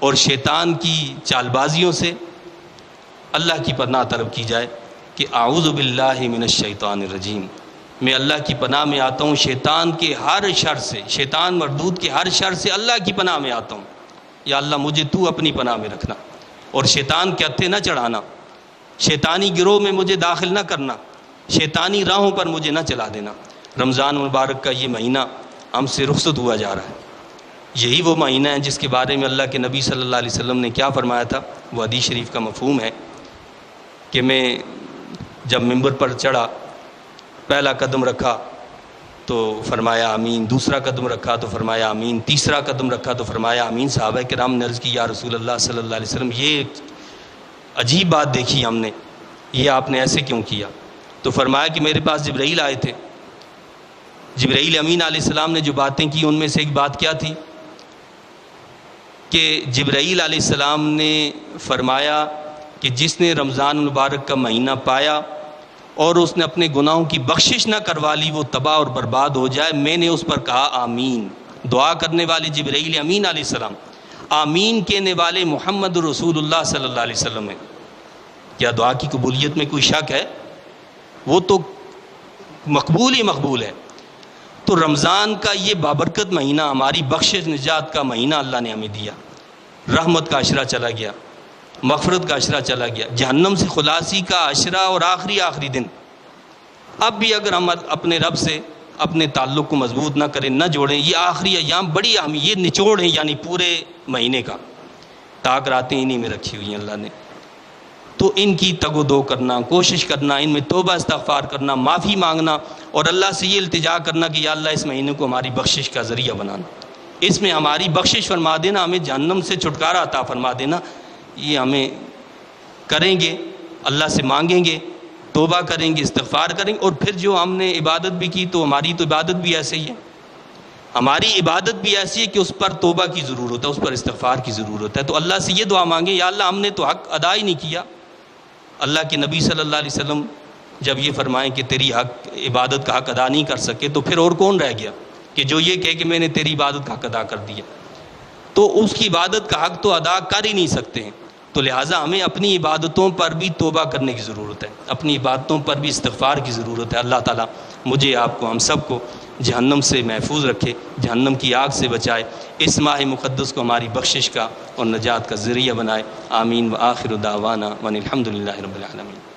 اور شیطان کی چال بازیوں سے اللہ کی پناہ طلب کی جائے کہ اعوذ باللہ من الشیطان الرجیم، میں اللہ کی پناہ میں آتا ہوں شیطان کے ہر شر سے، شیطان مردود کے ہر شر سے اللہ کی پناہ میں آتا ہوں۔ یا اللہ مجھے تو اپنی پناہ میں رکھنا، اور شیطان کے ہتھے نہ چڑھانا، شیطانی گروہ میں مجھے داخل نہ کرنا، شیطانی راہوں پر مجھے نہ چلا دینا۔ رمضان مبارک کا یہ مہینہ ہم سے رخصت ہوا جا رہا ہے، یہی وہ مہینہ ہے جس کے بارے میں اللہ کے نبی صلی اللہ علیہ وسلم نے کیا فرمایا تھا، وہ حدیث شریف کا مفہوم ہے کہ میں جب ممبر پر چڑھا، پہلا قدم رکھا تو فرمایا آمین، دوسرا قدم رکھا تو فرمایا آمین، تیسرا قدم رکھا تو فرمایا آمین۔ صحابہ کرام نے عرض کی یا رسول اللہ صلی اللہ علیہ وسلم، یہ عجیب بات دیکھی ہم نے، یہ آپ نے ایسے کیوں کیا؟ تو فرمایا کہ میرے پاس جبرائیل آئے تھے، جبرائیل امین علیہ السلام نے جو باتیں کی ان میں سے ایک بات کیا تھی کہ جبرائیل علیہ السلام نے فرمایا کہ جس نے رمضان المبارک کا مہینہ پایا اور اس نے اپنے گناہوں کی بخشش نہ کروا لی، وہ تباہ اور برباد ہو جائے۔ میں نے اس پر کہا آمین۔ دعا کرنے والے جبرائیل امین علیہ السلام، آمین کہنے والے محمد رسول اللہ صلی اللہ علیہ وسلم ہیں۔ کیا دعا کی قبولیت میں کوئی شک ہے؟ وہ تو مقبول ہی مقبول ہے۔ تو رمضان کا یہ بابرکت مہینہ، ہماری بخشش نجات کا مہینہ اللہ نے ہمیں دیا، رحمت کا عشرہ چلا گیا، مغفرت کا عشرہ چلا گیا، جہنم سے خلاصی کا عشرہ اور آخری دن۔ اب بھی اگر ہم اپنے رب سے اپنے تعلق کو مضبوط نہ کریں، نہ جوڑیں، یہ آخری ایام بڑی اہم، یہ نچوڑ ہیں یعنی پورے مہینے کا، طاق راتیں انہی میں رکھی ہوئی ہیں اللہ نے۔ تو ان کی تگ و دو کرنا، کوشش کرنا، ان میں توبہ استغفار کرنا، معافی مانگنا، اور اللہ سے یہ التجا کرنا کہ یا اللہ اس مہینے کو ہماری بخشش کا ذریعہ بنانا، اس میں ہماری بخشش فرما دینا، ہمیں جہنم سے چھٹکارا عطا فرما دینا۔ یہ ہمیں کریں گے، اللہ سے مانگیں گے، توبہ کریں گے، استغفار کریں گے، اور پھر جو ہم نے عبادت بھی کی تو ہماری تو عبادت بھی ایسے ہی ہے، ہماری عبادت بھی ایسی ہے کہ اس پر توبہ کی ضرورت ہے، اس پر استغفار کی ضرورت ہے۔ تو اللہ سے یہ دعا مانگیں یا اللہ ہم نے تو حق ادا ہی نہیں کیا۔ اللہ کے نبی صلی اللہ علیہ وسلم جب یہ فرمائیں کہ تیری حق عبادت کا حق ادا نہیں کر سکے، تو پھر اور کون رہ گیا کہ جو یہ کہے کہ میں نے تیری عبادت کا حق ادا کر دیا؟ تو اس کی عبادت کا حق تو ادا کر ہی نہیں سکتے ہیں۔ تو لہٰذا ہمیں اپنی عبادتوں پر بھی توبہ کرنے کی ضرورت ہے، اپنی عبادتوں پر بھی استغفار کی ضرورت ہے۔ اللہ تعالیٰ مجھے، آپ کو، ہم سب کو جہنم سے محفوظ رکھے، جہنم کی آگ سے بچائے، اس ماہ مقدس کو ہماری بخشش کا اور نجات کا ذریعہ بنائے۔ آمین۔ وآخر دعوانا وان الحمد للہ رب العالمین۔